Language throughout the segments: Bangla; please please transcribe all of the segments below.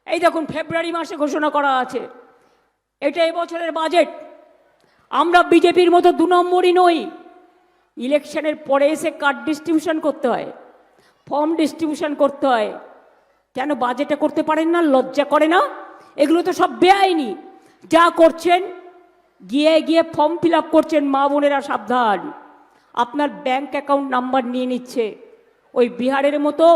এই দেখুন ফেব্রুয়ারি মাসে ঘোষণা করা আছে, এটা এবছরের বাজেট। আমরা বিজেপির মতো 2 নম্বরই নই। ইলেকশনের পরে এসে কার্ড ডিস্ট্রিবিউশন করতে হয়, ফর্ম ডিস্ট্রিবিউশন করতে হয়। কেন বাজেটে করতে পারেন না? লজ্জা করে না? এগুলো তো সব বেআইনি। যা করছেন গিয়ে গিয়ে ফর্ম ফিল আপ করছেন। মা বোনেরা সাবধান, আপনার ব্যাংক অ্যাকাউন্ট নাম্বার নিয়ে নিচ্ছে। ওই বিহারের মতো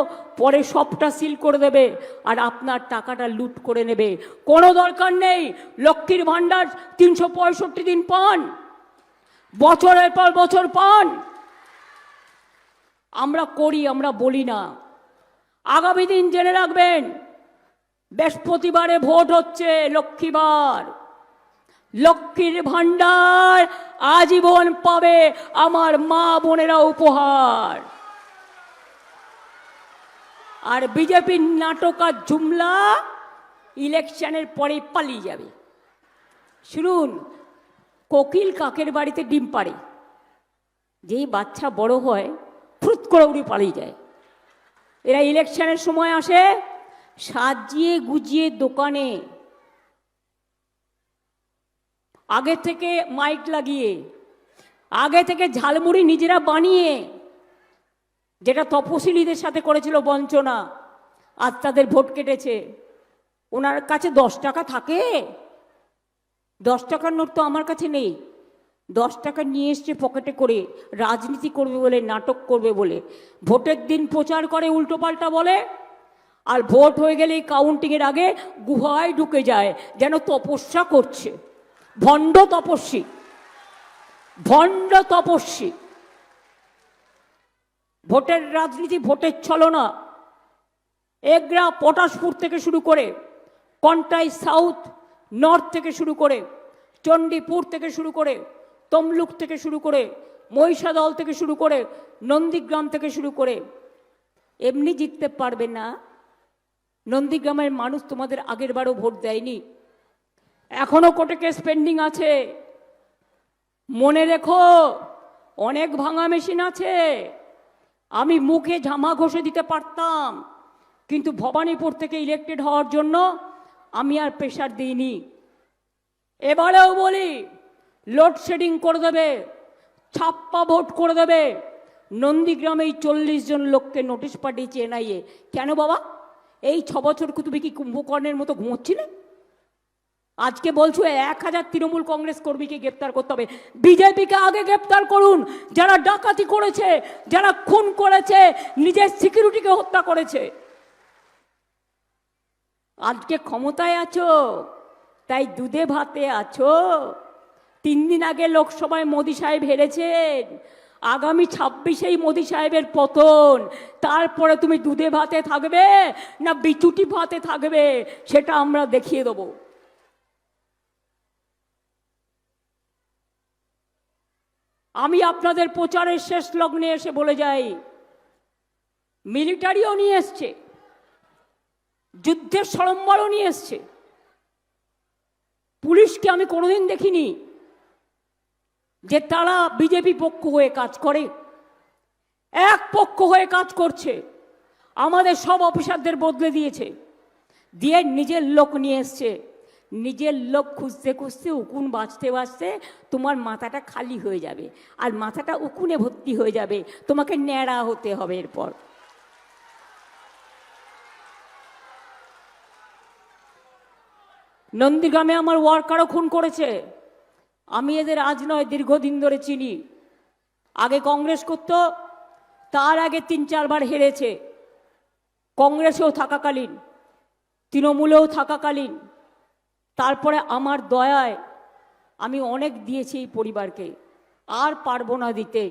পরে সবটা সিল করে দেবে আর আপনার টাকাটা লুট করে নেবে। কোনো দরকার নেই। লক্ষ্মীর ভাণ্ডার 365 দিন পান, বছরের পর বছর পান। আমরা করি, আমরা বলি না। আগামী দিন জেনে রাখবেন, বৃহস্পতিবারে ভোট হচ্ছে, লক্ষ্মীবার। লক্ষ্মীর ভাণ্ডার আজীবন পাবে আমার মা বোনেরা উপহার। আর বিজেপির নাটক আর জুমলা ইলেকশনের পরে পালিয়ে যাবে। শুনুন, কোকিল কাকের বাড়িতে ডিম পাড়ে, যেই বাচ্চা বড় হয় ফুট করে উড়ে পালিয়ে যায়। এরা ইলেকশনের সময় আসে সাজিয়ে গুজিয়ে দোকানে, আগে থেকে মাইক লাগিয়ে, আগে থেকে ঝালমুড়ি নিজেরা বানিয়ে, যেটা তপশিলীদের সাথে করেছিল বঞ্চনা, আজ তাদের ভোট কেটেছে। ওনার কাছে 10 টাকা থাকে? 10 টাকার নোট তো আমার কাছে নেই। 10 টাকা নিয়ে এসছে পকেটে করে, রাজনীতি করবে বলে, নাটক করবে বলে। ভোটের দিন প্রচার করে, উল্টোপাল্টা বলে, আর ভোট হয়ে গেলে কাউন্টিংয়ের আগে গুহায় ঢুকে যায়, যেন তপস্যা করছে। ভণ্ড তপস্বী, ভণ্ড তপস্বী। ভোটের রাজনীতি, ভোটের ছলনা। এগরা পটাশপুর থেকে শুরু করে, কন্টাই সাউথ নর্থ থেকে শুরু করে, চণ্ডীপুর থেকে শুরু করে, তমলুক থেকে শুরু করে, মহিষাদল থেকে শুরু করে, নন্দীগ্রাম থেকে শুরু করে, এমনি জিততে পারবে না। নন্দীগ্রামের মানুষ তোমাদের আগের বারও ভোট দেয়নি, এখনো কোর্টে কেস পেন্ডিং আছে। মনে রেখো, অনেক ভাঙা মেশিন আছে। আমি মুখে ঝামা ঘষে দিতে পারতাম, কিন্তু ভবানীপুর থেকে ইলেক্টেড হওয়ার জন্য আমি আর প্রেশার দিইনি। এবারেও বলি, লোডশেডিং করে দেবে, ছাপ্পা ভোট করে দেবে। নন্দীগ্রামেই 40 জন লোককে নোটিশ পাঠিয়েছে এনআইএ। কেন বাবা? এই 6 বছর তুমি কি কুম্ভকর্ণের মতো ঘুমোচ্ছিলে? আজকে বলছো 1000 তৃণমূল কংগ্রেস কর্মীকে গ্রেপ্তার করতে হবে। বিজেপিকে আগে গ্রেপ্তার করুন, যারা ডাকাতি করেছে, যারা খুন করেছে, নিজের সিকিউরিটিকে হত্যা করেছে। আজকে ক্ষমতায় আছো তাই দুধে ভাতে আছো। 3 দিন আগে লোকসভায় মোদি সাহেব হেরেছেন, আগামী 26-এই মোদি সাহেবের পতন। তারপরে তুমি দুধে ভাতে থাকবে না বিচুটি ভাতে থাকবে, সেটা আমরা দেখিয়ে দেবো। আমি আপনাদের প্রচারের শেষ লগ্নে এসে বলে যাই, মিলিটারিও নিয়ে এসছে, যুদ্ধের সরঞ্জামও নিয়ে এসছে। পুলিশকে আমি কোনোদিন দেখিনি যে তারা বিজেপি পক্ষ হয়ে কাজ করে। এক পক্ষ হয়ে কাজ করছে। আমাদের সব অফিসারদের বদলে দিয়েছে, দিয়ে নিজের লোক নিয়ে এসছে। নিজের লোক খুঁজতে খুঁজতে, উকুন বাঁচতে বাঁচতে তোমার মাথাটা খালি হয়ে যাবে, আর মাথাটা উকুনে ভর্তি হয়ে যাবে। তোমাকে ন্যাড়া হতে হবে এরপর। নন্দীগ্রামে আমার ওয়ার্কারও খুন করেছে। আমি এদের আজ নয়, দীর্ঘদিন ধরে চিনি। আগে কংগ্রেস করতো, তার আগে 3-4 বার হেরেছে। কংগ্রেসেও থাকাকালীন, তৃণমূলেও থাকাকালীন। তারপরে আমার দয়ায় আমি অনেক দিয়েছি এই পরিবারকে, আর পারবো না দিতে।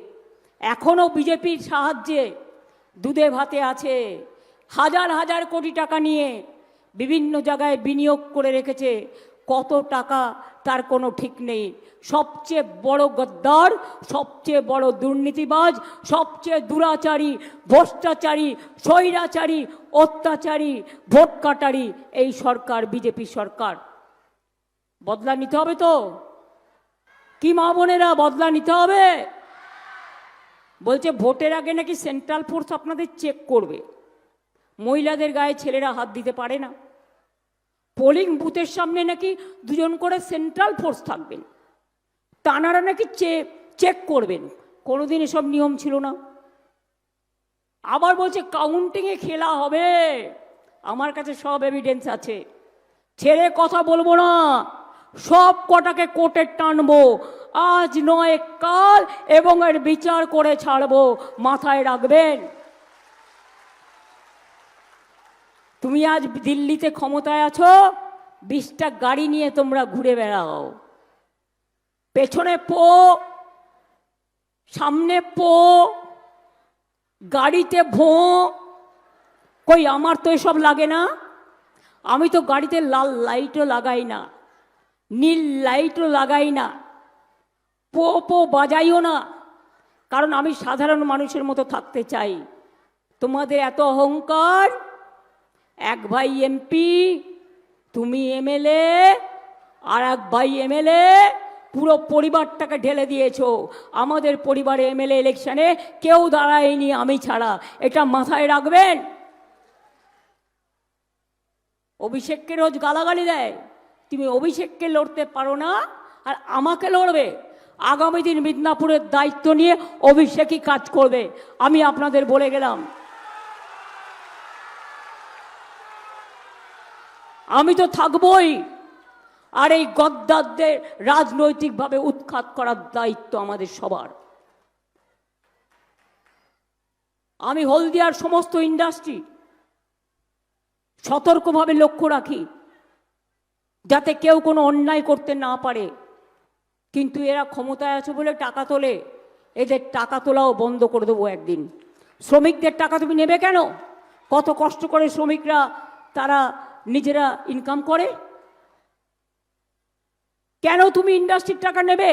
এখনও বিজেপির সাহায্যে দুধে ভাতে আছে। হাজার হাজার কোটি টাকা নিয়ে বিভিন্ন জায়গায় বিনিয়োগ করে রেখেছে। কত টাকা তার কোনো ঠিক নেই। সবচেয়ে বড় গদ্দার, সবচেয়ে বড় দুর্নীতিবাজ, সবচেয়ে দুরাচারী, ভ্রষ্টাচারী, স্বৈরাচারী, অত্যাচারী, ভোট কাটারি এই সরকার, বিজেপি সরকার। বদলা নিতে হবে তো? কি মা বোনেরা, বদলা নিতে হবে? বলছে ভোটের আগে নাকি সেন্ট্রাল ফোর্স আপনাদের চেক করবে। মহিলাদের গায়ে ছেলেরা হাত দিতে পারে না। পোলিং বুথের সামনে নাকি দুজন করে সেন্ট্রাল ফোর্স থাকবেন, তানারা নাকি চেক করবেন। কোনোদিন এসব নিয়ম ছিল না। আবার বলছে কাউন্টিংয়ে খেলা হবে। আমার কাছে সব এভিডেন্স আছে, ছেড়ে কথা বলবো না, সব কটাকে কোর্টে টানবো, আজ নয় কাল, এবং এর বিচার করে ছাড়বো, মাথায় রাখবেন। তুমি আজ দিল্লিতে ক্ষমতায় আছো, 20টা গাড়ি নিয়ে তোমরা ঘুরে বেড়াও, পেছনে পো, সামনে পো, গাড়িতে ভো। কই আমার তো এসব লাগে না। আমি তো গাড়িতে লাল লাইটও লাগাই না, নীল লাইটও লাগাই না, পো পো বাজাইও না, কারণ আমি সাধারণ মানুষের মতো থাকতে চাই। তোমাদের এত অহংকার, এক ভাই এমপি, তুমি এমএলএ, আর এক ভাই এমএলএ, পুরো পরিবারটাকে ঢেলে দিয়েছো। আমাদের পরিবারে এমএলএ ইলেকশনে কেউ দাঁড়ায়নি আমি ছাড়া, এটা মাথায় রাখবেন। অভিষেককে রোজ গালাগালি দেয়, তুমি অভিষেককে লড়তে পারো না আর আমাকে লড়বে। আগামী দিন মিদনাপুরের দায়িত্ব নিয়ে অভিষেকই কাজ করবে, আমি আপনাদের বলে গেলাম। আমি তো থাকবই, আর এই গদ্দারদের রাজনৈতিকভাবে উৎখাত করার দায়িত্ব আমাদের সবার। আমি হলদিয়ার সমস্ত ইন্ডাস্ট্রি সতর্কভাবে লক্ষ্য রাখি, যাতে কেউ কোনো অন্যায় করতে না পারে। কিন্তু এরা ক্ষমতায় আছে বলে টাকা তোলে, এদের টাকা তোলাও বন্ধ করে দেবো একদিন। শ্রমিকদের টাকা তুমি নেবে কেন? কত কষ্ট করে শ্রমিকরা তারা নিজেরা ইনকাম করে, কেন তুমি ইন্ডাস্ট্রির টাকা নেবে?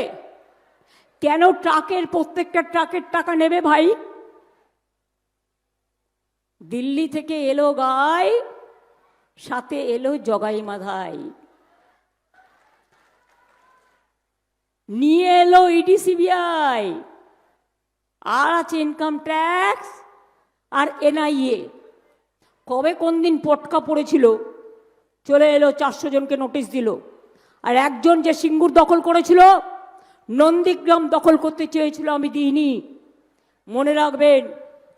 কেন ট্রাকের প্রত্যেকটা ট্রাকের টাকা নেবে ভাই? দিল্লি থেকে এলো গাই, সাথে এলো জগাই মাধাই, নিয়ে এলো ইডি সিবিআই, আর আছে ইনকাম ট্যাক্স আর এনআইএ। কবে কোন দিন পটকা পড়েছিল, চলে এলো 400 জনকে নোটিশ দিল। আর একজন যে সিঙ্গুর দখল করেছিল, নন্দীগ্রাম দখল করতে চেয়েছিল, আমি দিইনি। মনে রাখবেন,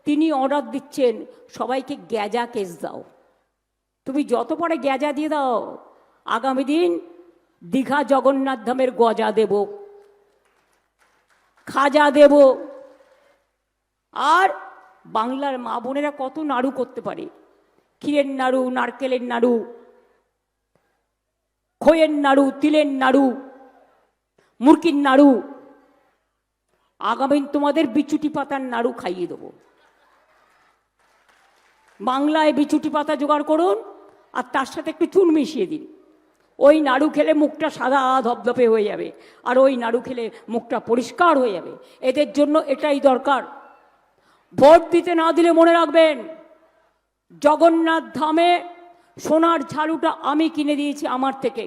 তিনি অর্ডার দিচ্ছেন সবাইকে গ্যাজা কেস দাও। তুমি যত পারে গ্যাজা দিয়ে দাও, আগামী দিন দীঘা জগন্নাথ ধামের গজা দেব, খাজা দেব। আর বাংলার মা বোনেরা কত নাড়ু করতে পারে, ক্ষীরের নাড়ু, নারকেলের নাড়ু, খইয়ের নাড়ু, তিলের নাড়ু, মুরগির নাড়ু। আগামী তোমাদের বিচুটি পাতার নাড়ু খাইয়ে দেবো। বাংলায় বিচুটি পাতা জোগাড় করুন, আর তার সাথে একটু চুন মিশিয়ে দিন। ওই নাড়ু খেলে মুখটা সাদা ধপধপে হয়ে যাবে, আর ওই নাড়ু খেলে মুখটা পরিষ্কার হয়ে যাবে। এদের জন্য এটাই দরকার। ভোট দিতে না দিলে মনে রাখবেন, জগন্নাথ ধামে সোনার ঝাড়ুটা আমি কিনে দিয়েছি আমার থেকে।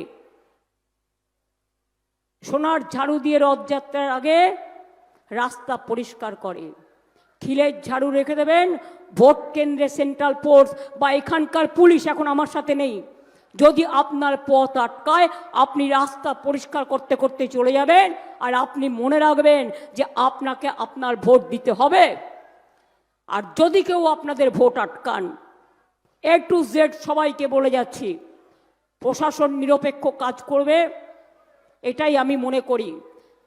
সোনার ঝাড়ু দিয়ে রথযাত্রার আগে রাস্তা পরিষ্কার করে। খিলের ঝাড়ু রেখে দেবেন, ভোট কেন্দ্রে সেন্ট্রাল ফোর্স বা এখানকার পুলিশ এখন আমার সাথে নেই। যদি আপনার পথ আটকায়, আপনি রাস্তা পরিষ্কার করতে করতে চলে যাবেন, আর আপনি মনে রাখবেন যে আপনাকে আপনার ভোট দিতে হবে। আর যদি কেউ আপনাদের ভোট আটকান, A to Z সবাইকে বলে যাচ্ছি, প্রশাসন নিরপেক্ষ কাজ করবে, এটাই আমি মনে করি।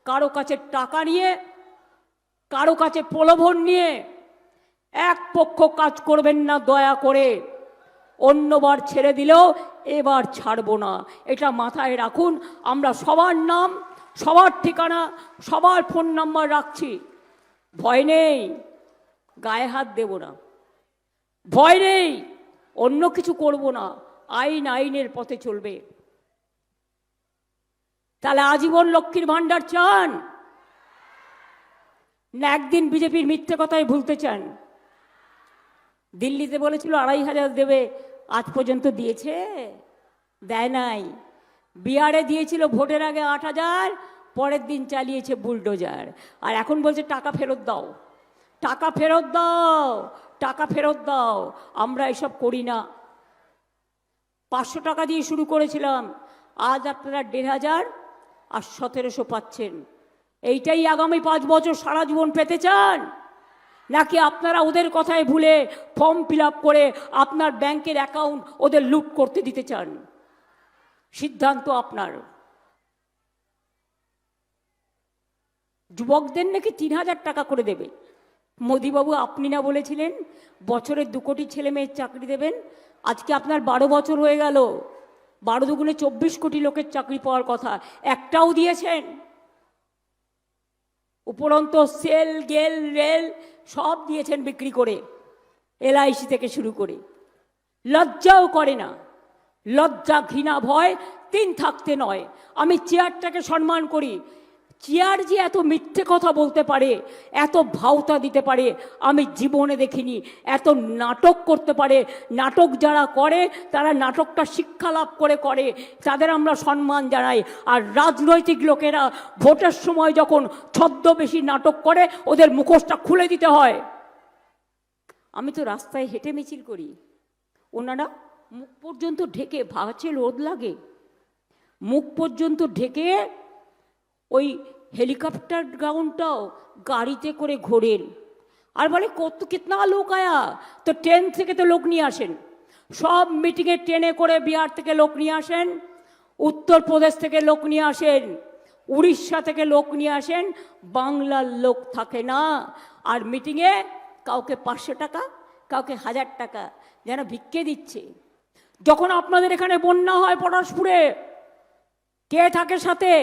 কারো কাছে টাকা নিয়ে, কারো কাছে প্রলোভন নিয়ে এক পক্ষ কাজ করবেন না দয়া করে। অন্যবার ছেড়ে দিলেও এবার ছাড়বো না, এটা মাথায় রাখুন। আমরা সবার নাম, সবার ঠিকানা, সবার ফোন নাম্বার রাখছি। ভয় নেই, গায়ে হাত দেব না, ভয় নেই, অন্য কিছু করব না। আইন আইনের পথে চলবে। তাহলে আজীবন লক্ষ্মীর ভাণ্ডার চান না একদিন বিজেপির মিথ্যে কথাই ভুলতে চান? দিল্লিতে বলেছিল 2500 দেবে, আজ পর্যন্ত দিয়েছে? দেয় নাই। বিহারে দিয়েছিল ভোটের আগে 8000, পরের দিন চালিয়েছে বুলডোজার। আর এখন বলছে টাকা ফেরত দাও, টাকা ফেরত দাও, টাকা ফেরত দাও। আমরা এসব করি না। 500 টাকা দিয়ে শুরু করেছিলাম, আজ আপনারা 1500 আর 1700 পাচ্ছেন। এইটাই আগামী 5 বছর সারা জীবন পেতে চান, নাকি আপনারা ওদের কথায় ভুলে ফর্ম ফিল আপ করে আপনার ব্যাংকের অ্যাকাউন্ট ওদের লুট করতে দিতে চান? সিদ্ধান্ত আপনার। যুবকদের নাকি 3000 টাকা করে দেবে। মোদিবাবু আপনি না বলেছিলেন বছরে 2 কোটি ছেলে মেয়ের চাকরি দেবেন? আজকে আপনার 12 বছর হয়ে গেল, 12 দুগুণে 24 কোটি লোকের চাকরি পাওয়ার কথা, একটাও দিয়েছেন? উপরন্ত সেল গেল রেল সব দিয়েছেন বিক্রি করে, LIC থেকে শুরু করে। লজ্জাও করে না। লজ্জা, ঘৃণা, ভয় 3 থাকতে নয়। আমি চেয়ারটাকে সম্মান করি। চেয়ার যে এত মিথ্যে কথা বলতে পারে, এত ভাওতা দিতে পারে, আমি জীবনে দেখিনি। এত নাটক করতে পারে। নাটক যারা করে তারা নাটকটা শিক্ষা লাভ করে করে, তাদের আমরা সম্মান জানাই। আর রাজনৈতিক লোকেরা ভোটের সময় যখন ছদ্মবেশী নাটক করে, ওদের মুখোশটা খুলে দিতে হয়। আমি তো রাস্তায় হেঁটে মিছিল করি, ওনারা মুখ পর্যন্ত ঢেকে, ভাবছে রোদ লাগে, মুখ পর্যন্ত ঢেকে ওই হেলিকপ্টার গ্রাউন্ডটাও গাড়িতে করে ঘোরেন। আর বলে কত কিতনা লোক আয়া, তো ট্রেন থেকে তো লোক নিয়ে আসেন, সব মিটিংয়ে ট্রেনে করে বিহার থেকে লোক নিয়ে আসেন, উত্তরপ্রদেশ থেকে লোক নিয়ে আসেন, উড়িষ্যা থেকে লোক নিয়ে আসেন, বাংলার লোক থাকে না। আর মিটিংয়ে কাউকে 500 টাকা, কাউকে 1000 টাকা, যেন ভিক্ষে দিচ্ছে। যখন আপনাদের এখানে বন্যা হয় পটাশপুরে, কে থাকে সাথে?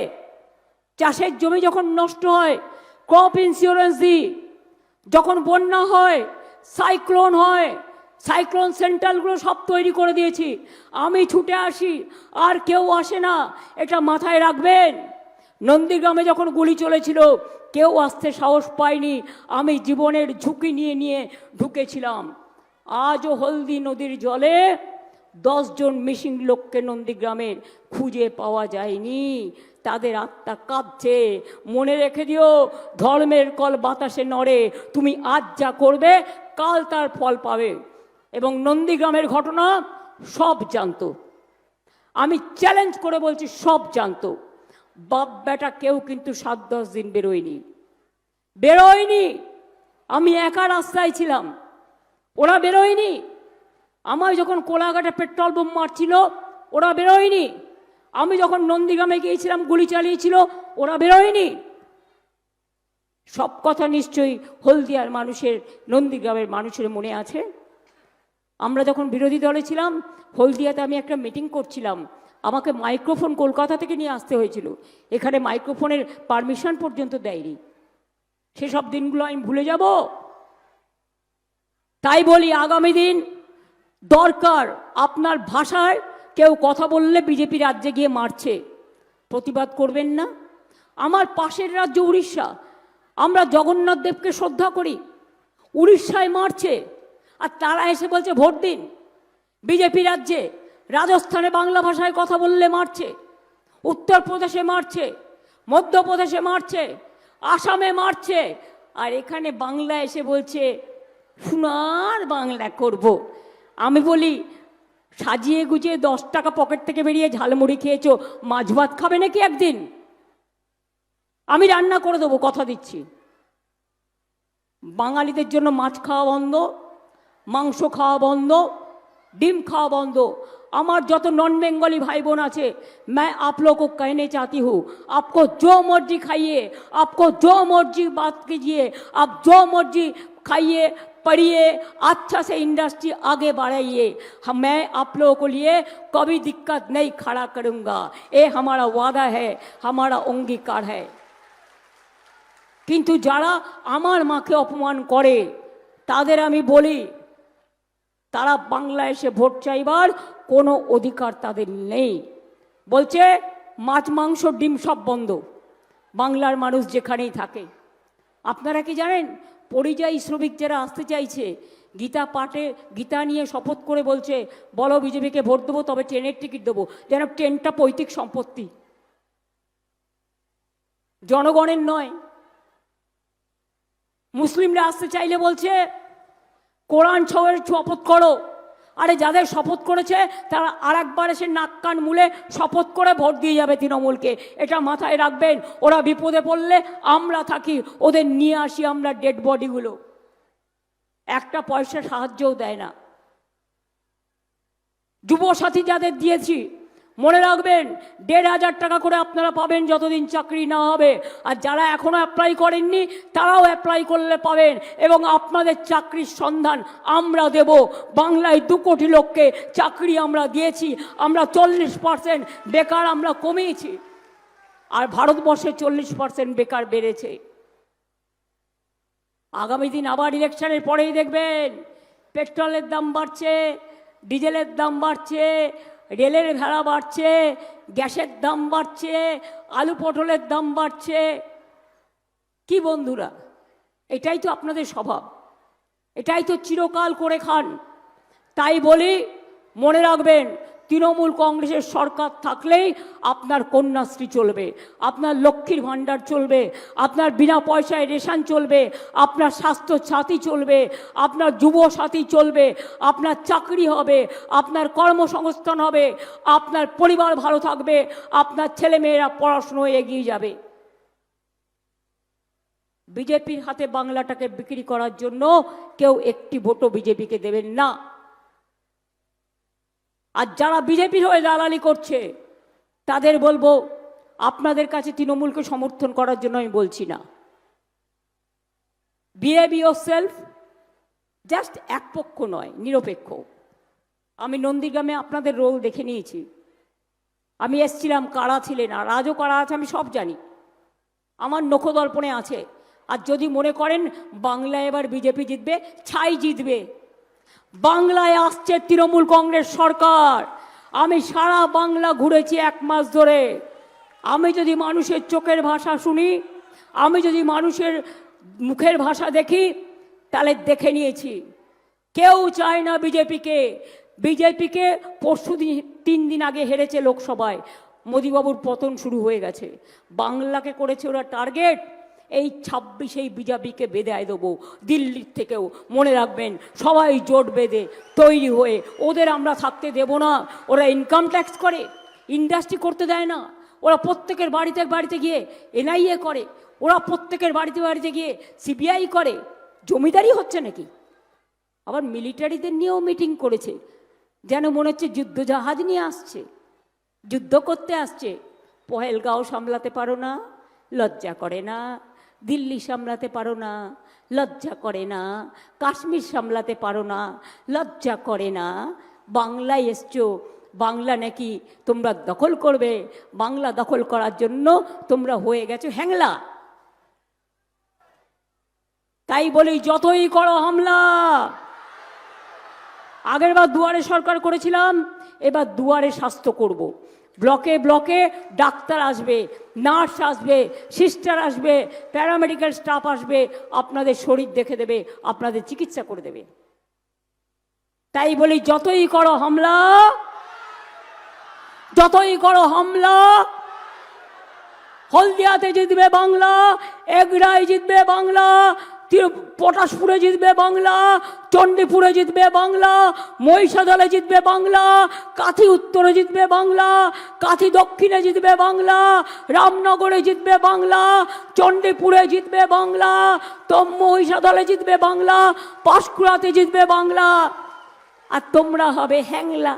চাষের জমি যখন নষ্ট হয় ক্রপ ইন্স্যুরেন্স দিই। যখন বন্যা হয়, সাইক্লোন হয়, সাইক্লোন সেন্টারগুলো সব তৈরি করে দিয়েছি। আমি ছুটে আসি, আর কেউ আসে না, এটা মাথায় রাখবেন। নন্দীগ্রামে যখন গুলি চলেছিল, কেউ আসতে সাহস পায়নি, আমি জীবনের ঝুঁকি নিয়ে নিয়ে ঢুকেছিলাম। আজও হলদি নদীর জলে 10 জন মিসিং লোককে নন্দীগ্রামের খুঁজে পাওয়া যায়নি। তাদের আত্মা কাঁদছে। মনে রেখে দিও, ধর্মের কল বাতাসে নড়ে। তুমি আজ যা করবে, কাল তার ফল পাবে। এবং নন্দীগ্রামের ঘটনা সব জানতো, আমি চ্যালেঞ্জ করে বলছি, সব জানতো। বাপ বেটা কেউ কিন্তু 7-10 দিন বেরোয়নি। আমি একা রাস্তায় ছিলাম, ওরা বেরোয়নি। আমায় যখন কোলাঘাটে পেট্রোল বোম মারছিল, ওরা বেরোয়নি। আমি যখন নন্দীগ্রামে গিয়েছিলাম, গুলি চালিয়েছিল, ওরা বেরোয়নি। সব কথা নিশ্চয়ই হলদিয়ার মানুষের, নন্দীগ্রামের মানুষের মনে আছে। আমরা যখন বিরোধী দলে ছিলাম, হলদিয়াতে আমি একটা মিটিং করছিলাম, আমাকে মাইক্রোফোন কলকাতা থেকে নিয়ে আসতে হয়েছিল। এখানে মাইক্রোফোনের পারমিশন পর্যন্ত দেয়নি। সেসব দিনগুলো আমি ভুলে যাব? তাই বলি, আগামী দিন দরকার আপনার ভাষায় কেউ কথা বললে বিজেপি রাজ্যে গিয়ে মারছে, প্রতিবাদ করবেন না? আমার পাশের রাজ্য উড়িষ্যা, আমরা জগন্নাথ দেবকে শ্রদ্ধা করি, উড়িষ্যায় মারছে, আর তারা এসে বলছে ভোট দিন। বিজেপি রাজ্যে, রাজস্থানে বাংলা ভাষায় কথা বললে মারছে, উত্তরপ্রদেশে মারছে, মধ্যপ্রদেশে মারছে, আসামে মারছে, আর এখানে বাংলা এসে বলছে সোনার বাংলা করব। আমি বলি, সাজিয়ে গুছিয়ে 10 টাকা পকেট থেকে বেরিয়ে ঝালমুড়ি খেয়েছো, মাছ ভাত খাবে নাকি একদিন? আমি রান্না করে দেবো, কথা দিচ্ছি। বাঙালিদের জন্য মাছ খাওয়া বন্ধ, মাংস খাওয়া বন্ধ, ডিম খাওয়া বন্ধ। আমার যত नॉन बेंगली भाई बहन आछे, मैं आप लोग को कहने चाहती हूँ, आपको जो मर्जी खाइए, आपको जो मर्जी बात कीजिए, आप जो मर्जी खाइए, पढ़िए, अच्छा से इंडस्ट्री आगे बढ़ाइए। मैं आप लोगों को लिए कभी दिक्कत नहीं खड़ा करूँगा, ये हमारा वादा है, हमारा अंगीकार है। किन्तु যারা আমার মাকে অপমান করে তাদের আমি বলি, তারা বাংলাদেশে ভোট চাইবার কোনো অধিকার তাদের নেই। বলছে মাছ মাংস ডিম সব বন্ধ, বাংলার মানুষ যেখানেই থাকে। আপনারা কি জানেন, পরিযায়ী শ্রমিক যারা আসতে চাইছে, গীতা পাঠে, গীতা নিয়ে শপথ করে বলছে, বলো বিজেপিকে ভোট দেবো, তবে ট্রেনের টিকিট দেবো। যেন ট্রেনটা পৈতৃক সম্পত্তি, জনগণের নয়। মুসলিমরা আসতে চাইলে বলছে কোরআন ছয়ের শপথ করো, আরে যাদের শপথ করেছে তারা আরেকবার এসে নাক কান মুলে শপথ করে ভোট দিয়ে যাবে তৃণমূলকে, এটা মাথায় রাখবেন। ওরা বিপদে পড়লে আমরা থাকি, ওদের নিয়ে আসি আমরা ডেড বডিগুলো, একটা পয়সা সাহায্যও দেয় না। যুবসাথী যাদের দিয়েছি মনে রাখবেন ১,৫০০ টাকা করে আপনারা পাবেন যতদিন চাকরি না হবে। আর যারা এখনো অ্যাপ্লাই করেননি তারাও অ্যাপ্লাই করলে পাবেন, এবং আপনাদের চাকরির সন্ধান আমরা দেব। বাংলায় ২ কোটি লোককে চাকরি আমরা দিয়েছি, আমরা 40% বেকার আমরা কমিয়েছি, আর ভারতবর্ষে 40% বেকার বেড়েছে। আগামী দিন আবার ইলেকশনের পরেই দেখবেন পেট্রোলের দাম বাড়ছে, ডিজেলের দাম বাড়ছে, রেলের ভাড়া বাড়ছে, গ্যাসের দাম বাড়ছে, আলু পটলের দাম বাড়ছে। কি বন্ধুরা, এটাই তো আপনাদের স্বভাব, এটাই তো চিরকাল করে খান। তাই বলি মনে রাখবেন, তৃণমূল কংগ্রেসের সরকার থাকলেই আপনার কন্যাশ্রী চলবে, আপনার লক্ষ্মীর ভাণ্ডার চলবে, আপনার বিনা পয়সায় রেশন চলবে, আপনার স্বাস্থ্য সাথী চলবে, আপনার যুব সাথী চলবে, আপনার চাকরি হবে, আপনার কর্মসংস্থান হবে, আপনার পরিবার ভালো থাকবে, আপনার ছেলেমেয়েরা পড়াশুনোয় এগিয়ে যাবে। বিজেপির হাতে বাংলাটাকে বিক্রি করার জন্য কেউ একটি ভোটও বিজেপিকে দেবেন না। আর যারা বিজেপির হয়ে দালালি করছে তাদের বলবো, আপনাদের কাছে তৃণমূলকে সমর্থন করার জন্য আমি বলছি না। বিহেভ ইয়োরসেলফ, জাস্ট একপক্ষ নয়, নিরপেক্ষ। আমি নন্দীগ্রামে আপনাদের রোল দেখে নিয়েছি, আমি এসছিলাম, কারা ছিলেন, আর আজও কারা আছে আমি সব জানি, আমার নখদর্পণে আছে। আর যদি মনে করেন বাংলায় এবার বিজেপি জিতবে, ছাই জিতবে। বাংলায় আসছে তৃণমূল কংগ্রেস সরকার। আমি সারা বাংলা ঘুরেছি 1 মাস ধরে। আমি যদি মানুষের চোখের ভাষা শুনি, আমি যদি মানুষের মুখের ভাষা দেখি, তাহলে দেখে নিয়েছি কেউ চায় না বিজেপিকে। বিজেপিকে পরশুদিন 3 দিন আগে হেরেছে লোকসভায়, মোদিবাবুর পতন শুরু হয়ে গেছে। বাংলাকে করেছে ওরা টার্গেট, এই 26 বিজেপিকে বেঁধে দেবো দিল্লির থেকেও। মনে রাখবেন, সবাই জোট বেঁধে তৈরি হয়ে, ওদের আমরা থাকতে দেব না। ওরা ইনকাম ট্যাক্স করে, ইন্ডাস্ট্রি করতে দেয় না, ওরা প্রত্যেকের বাড়িতে বাড়িতে গিয়ে এনআইএ করে, ওরা প্রত্যেকের বাড়িতে বাড়িতে গিয়ে সিবিআই করে। জমিদারি হচ্ছে নাকি? আবার মিলিটারিদের নিয়েও মিটিং করেছে, যেন মনে হচ্ছে যুদ্ধজাহাজ নিয়ে আসছে, যুদ্ধ করতে আসছে। পহেলগাঁও সামলাতে পারো না, লজ্জা করে না? দিল্লি সামলাতে পারো না, লজ্জা করে না? কাশ্মীর সামলাতে পারো না, লজ্জা করে না? বাংলায় এসছো, বাংলা নাকি তোমরা দখল করবে, বাংলা দখল করার জন্য তোমরা হয়ে গেছো হ্যাংলা। তাই বলি, যতই করো হামলা। আগেরবার দুয়ারে সরকার করেছিলাম, এবার দুয়ারে স্বাস্থ্য করব। ব্লকে ব্লকে ডাক্তার আসবে, নার্স আসবে, সিস্টার আসবে, প্যারামেডিক্যাল স্টাফ আসবে, আপনাদের শরীর দেখে দেবে, আপনাদের চিকিৎসা করে দেবে। তাই বলি, যতই করো হামলা, যতই করো হামলা, হলদিয়াতে জিতবে বাংলা, এগরায় জিতবে বাংলা, পটাশপুরে জিতবে বাংলা, চণ্ডীপুরে জিতবে বাংলা, মহিষাদলে জিতবে বাংলা, কাথি উত্তরে জিতবে বাংলা, কাথি দক্ষিণে জিতবে বাংলা, রামনগরে জিতবে বাংলা, চণ্ডীপুরে জিতবে বাংলা, তো মহিষাদলে জিতবে বাংলা, পাঁশকুড়াতে জিতবে বাংলা। আর তোমরা হবে হ্যাংলা।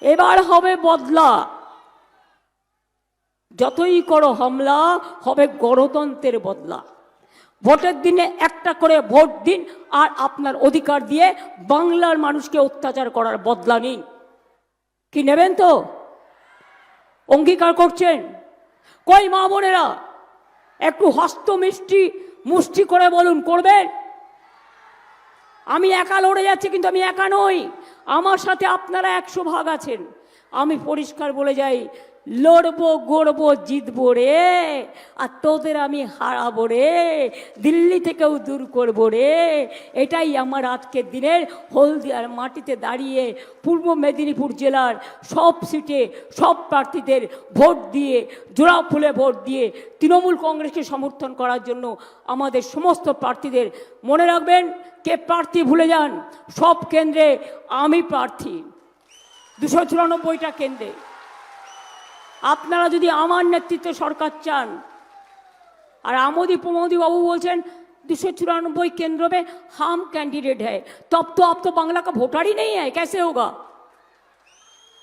এবার হবে বদলা। যতই করো হামলা, হবে গণতন্ত্রের বদলা। ভোটের দিনে একটা করে ভোট দিন, আর আপনার অধিকার দিয়ে বাংলার মানুষকে অত্যাচার করার বদলা নিন। কি নেবেন তো? অঙ্গীকার করছেন? কই মা বোনেরা, একটু হস্ত মুষ্টি করে বলুন, করবেন? আমি একা লড়ে যাচ্ছি, কিন্তু আমি একা নই, আমার সাথে আপনারা 100 ভাগ আছেন। আমি পরিষ্কার বলে যাই, লড়বো গড়বো জিতবো রে, আর তোদের আমি হারাবো রে, দিল্লি থেকেও দূর করবো রে। এটাই আমার আজকের দিনের হলদিয়ার মাটিতে দাঁড়িয়ে পূর্ব মেদিনীপুর জেলার সব সিটে সব প্রার্থীদের ভোট দিয়ে, জোড়া ফুলে ভোট দিয়ে তৃণমূল কংগ্রেসকে সমর্থন করার জন্য আমাদের সমস্ত প্রার্থীদের। মনে রাখবেন, কে প্রার্থী ভুলে যান, সব কেন্দ্রে আমি প্রার্থী, 294টা কেন্দ্রে। আপনারা যদি আমার নেতৃত্বে সরকার চান, আর আমোদি প্রমোदी बाबू বলছেন 294 केंद्रों में हम कैंडिडेट है, तब तो आप तो बांग्ला का वोटर ही नहीं है, कैसे होगा?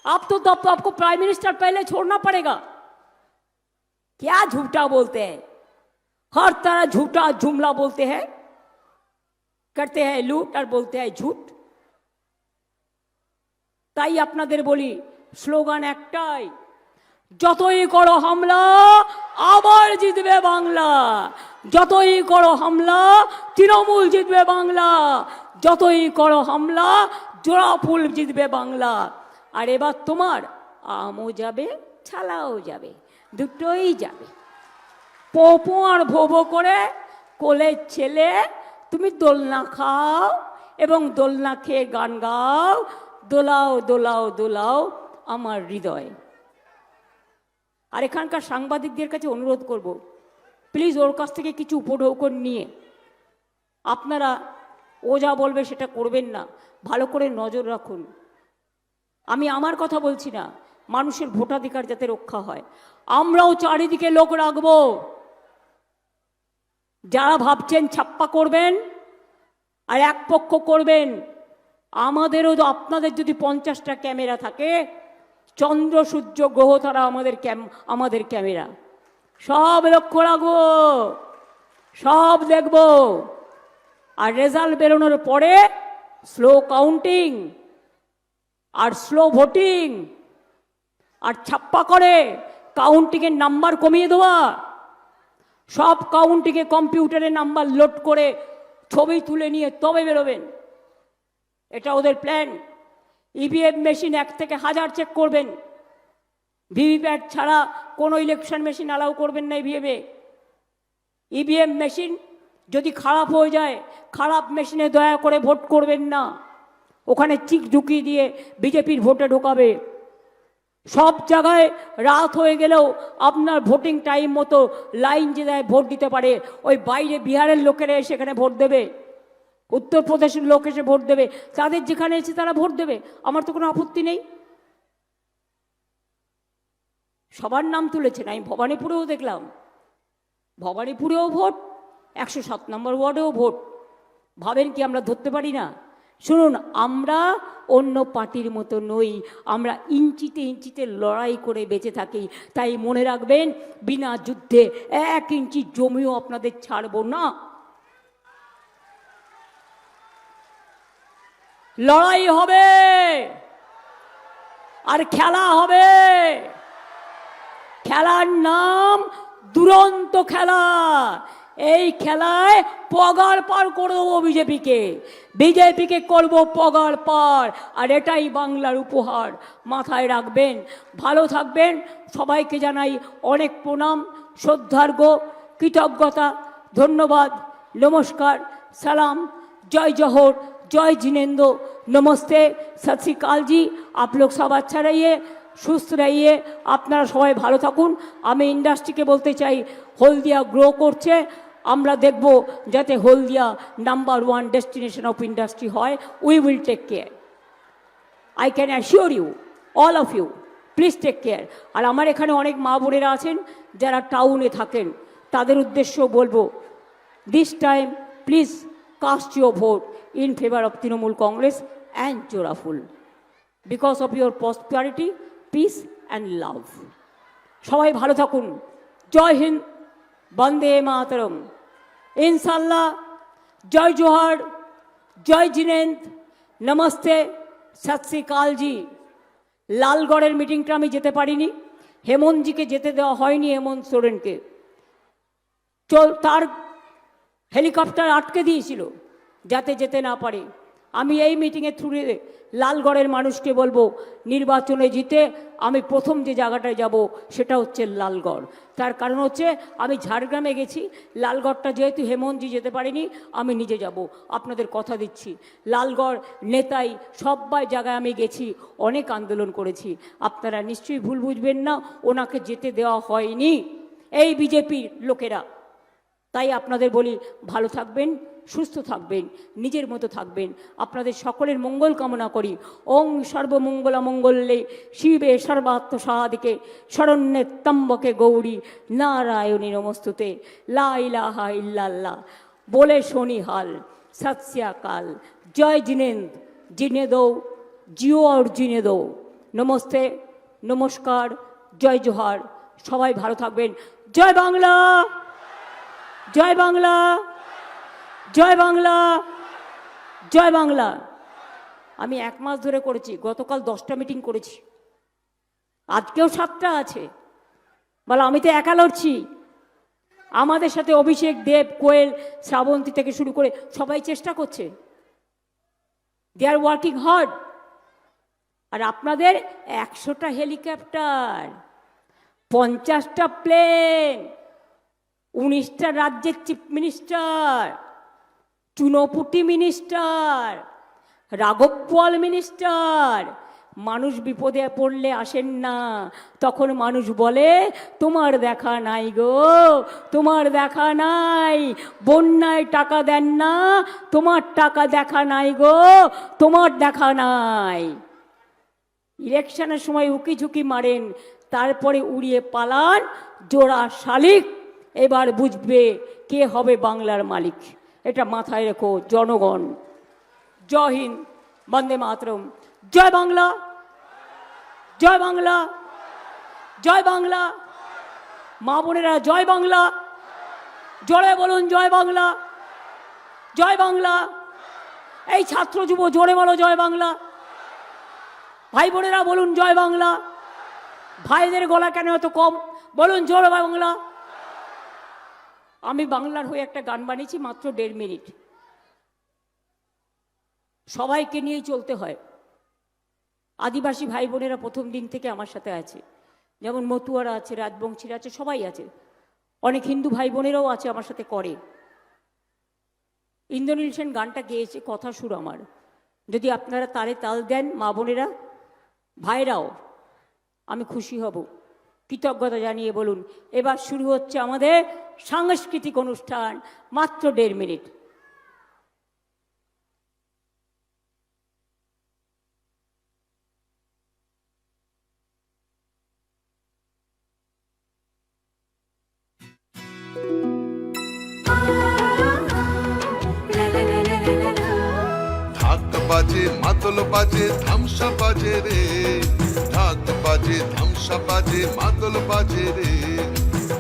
आप तो तब तो आपको प्राइम मिनिस्टर पहले छोड़ना पड़ेगा। क्या झूठा बोलते हैं, हर तरह झूठा जुमला बोलते हैं, करते हैं लूट और बोलते हैं झूठ। তাই আপনাদের বলি, স্লোগান একটাই, যতই করো হামলা আবার জিতবে বাংলা, যতই করো হামলা তৃণমূল জিতবে বাংলা, যতই করো হামলা জোড়া ফুল জিতবে বাংলা। আর এবার তোমার আমও যাবে ছালাও যাবে, দুটোই যাবে। পোপো আর ভোবো করে কোলের ছেলে, তুমি দোলনা খাও এবং দোলনা খেয়ে গান গাও, দোলাও দোলাও দোলাও আমার হৃদয়। আর এখানকার সাংবাদিকদের কাছে অনুরোধ করব, প্লিজ ওর কাছ থেকে কিছু উপঢৌকন নিয়ে আপনারা ও যা বলবে সেটা করবেন না, ভালো করে নজর রাখুন। আমি আমার কথা বলছি না, মানুষের ভোটাধিকার যাতে রক্ষা হয়। আমরাও চারিদিকে লোক রাখবো, যারা ভাবছেন ছাপ্পা করবেন আর এক পক্ষ করবেন, আমাদেরও আপনাদের যদি 50টা ক্যামেরা থাকে, চন্দ্র সূর্য গ্রহ তারা আমাদের ক্যামেরা, সব লক্ষ্য রাখবো, সব দেখব। আর রেজাল্ট বেরোনোর পরে স্লো কাউন্টিং আর স্লো ভোটিং আর ছাপ্পা করে কাউন্টিংয়ের নাম্বার কমিয়ে দেওয়া, সব কাউন্টিংয়ে কম্পিউটারে নাম্বার লোড করে ছবি তুলে নিয়ে তবে বেরোবেন, এটা ওদের প্ল্যান। ইভিএম মেশিন 1 থেকে 1000 চেক করবেন, ভিভিপ্যাট ছাড়া কোনো ইলেকশন মেশিন অ্যালাউ করবেন না ইভিএমে। ইভিএম মেশিন যদি খারাপ হয়ে যায়, খারাপ মেশিনে দয়া করে ভোট করবেন না, ওখানে চিক ঢুকিয়ে দিয়ে বিজেপির ভোটে ঢোকাবে। সব জায়গায় রাত হয়ে গেলেও আপনার ভোটিং টাইম মতো লাইন যে দেয় ভোট দিতে পারে, ওই বাইরে বিহারের লোকেরা সেখানে ভোট দেবে, উত্তরপ্রদেশের লোক এসে ভোট দেবে, তাদের যেখানে এসে তারা ভোট দেবে, আমার তো কোনো আপত্তি নেই। সবার নাম তুলেছেন, আমি ভবানীপুরেও দেখলাম, ভবানীপুরেও ভোট, 107 নম্বর ওয়ার্ডেও ভোট। ভাবেন কি আমরা ধরতে পারি না? শুনুন, আমরা অন্য পার্টির মতো নই, আমরা ইঞ্চিতে ইঞ্চিতে লড়াই করে বেঁচে থাকি। তাই মনে রাখবেন, বিনা যুদ্ধে 1 ইঞ্চি জমিও আপনাদের ছাড়বো না। লড়াই হবে আর খেলা হবে। খেলার নাম দুরন্ত খেলা। এই খেলায় পগার পার করে দেবো বিজেপিকে করবো পগার পার। আর এটাই বাংলার উপহার, মাথায় রাখবেন। ভালো থাকবেন। সবাইকে জানাই অনেক প্রণাম, শ্রদ্ধার্ঘ্য, কৃতজ্ঞতা, ধন্যবাদ, নমস্কার, সালাম, जय जौहर, जय जिनेंद्र, नमस्ते, सत श्री अकाल जी। आप लोग सब अच्छा रहिए, সুস্থ रहिए, আপনারা সবাই ভালো থাকুন। আমি ইন্ডাস্ট্রিকে বলতে চাই, হলদিয়া গ্রো করছে, আমরা দেখব যাতে Haldia number 1 destination of industry হয়। We will take care, I can assure you, all of you, please take care. আর আমার এখানে অনেক মা বোনেরা আছেন যারা টাউনে থাকেন, তাদের উদ্দেশ্যেও বলবো, this time please cast your vote in favor of Trinamool Congress and Joraful because of your prosperity, peace and love. সবাই ভালো থাকুন। জয় হিন্দ, বন্দে মাতরম। ইনশাল্লাহ, জয় জোহার, জয় জিনেন্দ, নমস্তে, সত শ্রী অকাল জি। লালগড়ের মিটিংটা আমি যেতে পারিনি, হেমন্তজিকে যেতে দেওয়া হয়নি, হেমন্ত সোরেনকে। তার হেলিকপ্টার আটকে দিয়েছিল যাতে যেতে না পারে। আমি এই মিটিংয়ের থ্রুতে লালগড়ের মানুষকে বলবো, নির্বাচনে জিতে আমি প্রথম যে জায়গাটায় যাব সেটা হচ্ছে লালগড়। তার কারণ হচ্ছে আমি ঝাড়গ্রামে গেছি, লালগড়টা যেহেতু হেমন্তজি যেতে পারিনি, আমি নিজে যাব। আপনাদের কথা দিচ্ছি, লালগড় নেতাই সবাই জায়গায় আমি গেছি, অনেক আন্দোলন করেছি। আপনারা নিশ্চয়ই ভুল বুঝবেন না, ওনাকে যেতে দেওয়া হয়নি এই বিজেপির লোকেরা। তাই আপনাদের বলি, ভালো থাকবেন, সুস্থ থাকবেন, নিজের মতো থাকবেন। আপনাদের সকলের মঙ্গল কামনা করি। ওং সর্বমঙ্গলা মঙ্গলে শিবে সর্বাত্ম সাহাদিকে শরণ্যে ত্র্যম্বকে গৌরী নারায়ণী নমস্তুতে লা ইলাহা ইল্লাল্লাহ। বলে শনি হাল, সত শ্রী আকাল, জয় জিনেন্দ্র, জিনে দো, জিও আর জিনে দো। নমস্তে, নমস্কার, জয় জোহার। সবাই ভালো থাকবেন। জয় বাংলা, জয় বাংলা, জয় বাংলা, জয় বাংলা। আমি 1 মাস ধরে করেছি, গতকাল 10টা মিটিং করেছি, আজকেও 7টা আছে। বলো আমি তো একা লড়ছি, আমাদের সাথে অভিষেক দেব, কোয়েল, শ্রাবন্তী থেকে শুরু করে সবাই চেষ্টা করছে। দে আর ওয়ার্কিং হার্ড। আর আপনাদের 100টা হেলিকপ্টার, 50টা প্লেন, 19টা রাজ্যের চিফ মিনিস্টার, চুনোপুটি মিনিস্টার, রাঘব বোয়াল মিনিস্টার। মানুষ বিপদে পড়লে আসেন না, তখন মানুষ বলে তোমার দেখা নাই গো, তোমার দেখা নাই। বন্যায় টাকা দেন না, তোমার টাকা দেখা নাই গো, তোমার দেখা নাই। ইলেকশনের সময় উকি ঝুঁকি মারেন, তারপরে উড়িয়ে পালান জোড়া শালিক। এবার বুঝবে কে হবে বাংলার মালিক, এটা মাথায় রেখো জনগণ। জয় হিন্দ, বন্দে মাতরম। জয় বাংলা, জয় বাংলা, জয় বাংলা। মা বোনেরা জয় বাংলা, জোরে বলুন জয় বাংলা, জয় বাংলা। এই ছাত্র যুব জোরে বলো জয় বাংলা। ভাই বোনেরা বলুন জয় বাংলা। ভাইদের গলা কেন এত কম, বলুন জোরে বাংলা। আমি বাংলার হয়ে একটা গান বানিয়েছি, মাত্র 1.5 মিনিট। সবাইকে নিয়েই চলতে হয়। আদিবাসী ভাই বোনেরা প্রথম দিন থেকে আমার সাথে আছে, যেমন মতুয়ারা আছে, রাজবংশীরা আছে, সবাই আছে। অনেক হিন্দু ভাই বোনেরাও আছে আমার সাথে করে। ইন্দ্রনীল সেন গানটা গেয়েছে, কথা সুর আমার। যদি আপনারা তালে তাল দেন মা বোনেরা, ভাইরাও, আমি খুশি হব। কৃতজ্ঞতা জানিয়ে বলুন, এবার শুরু হচ্ছে আমাদের সাংস্কৃতিক অনুষ্ঠান, মাত্র 1.5 মিনিট। ঢাক বাজে, মাদল বাজে, ধামসা বাজে রে। ঢাক বাজে, ধামসা বাজে, মাদল বাজে রে।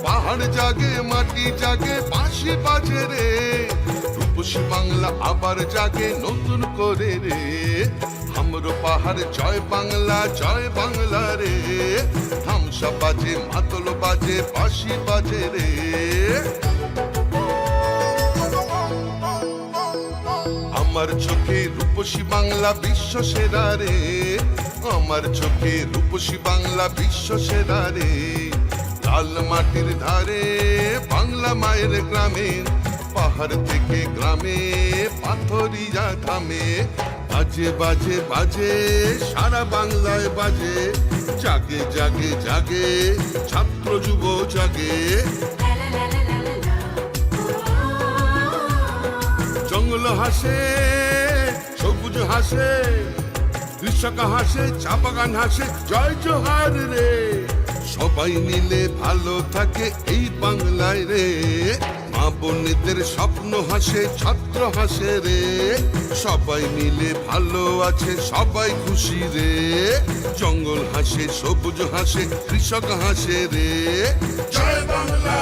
পাহাড় জাগে, মাটি জাগে, বাঁশি বাজে রে। রূপসী বাংলা আবার জাগে নতুন করে রে। হামরো পাহাড় জয় বাংলা, জয় বাংলা রে। ধামসা বাজে, মাদল বাজে, বাঁশি বাজে রে। আমার চোখে রূপসী বাংলা বিশ্ব সেরা রে। আমার চোখে রূপসী বাংলা বিশ্ব সেরা রে। লাল মাটির ধারে বাংলা মায়ের গ্রামে, পাহাড় থেকে গ্রামে পাথরিয়া থামে। বাজে বাজে বাজে সারা বাংলায় বাজে। জাগে জাগে জাগে ছাত্র যুব জাগে। জঙ্গল হাসে, সবুজ হাসে, কৃষক হাসে, চা বাগান হাসে, জয় জোহার রে। সবাই মিলে ভালো থাকে এই বাংলায় রে। মা বোনেদের স্বপ্ন হাসে, ছাত্র হাসে রে। সবাই মিলে ভালো আছে, সবাই খুশি রে। জঙ্গল হাসে, সবুজ হাসে, কৃষক হাসে রে। জয় বাংলা।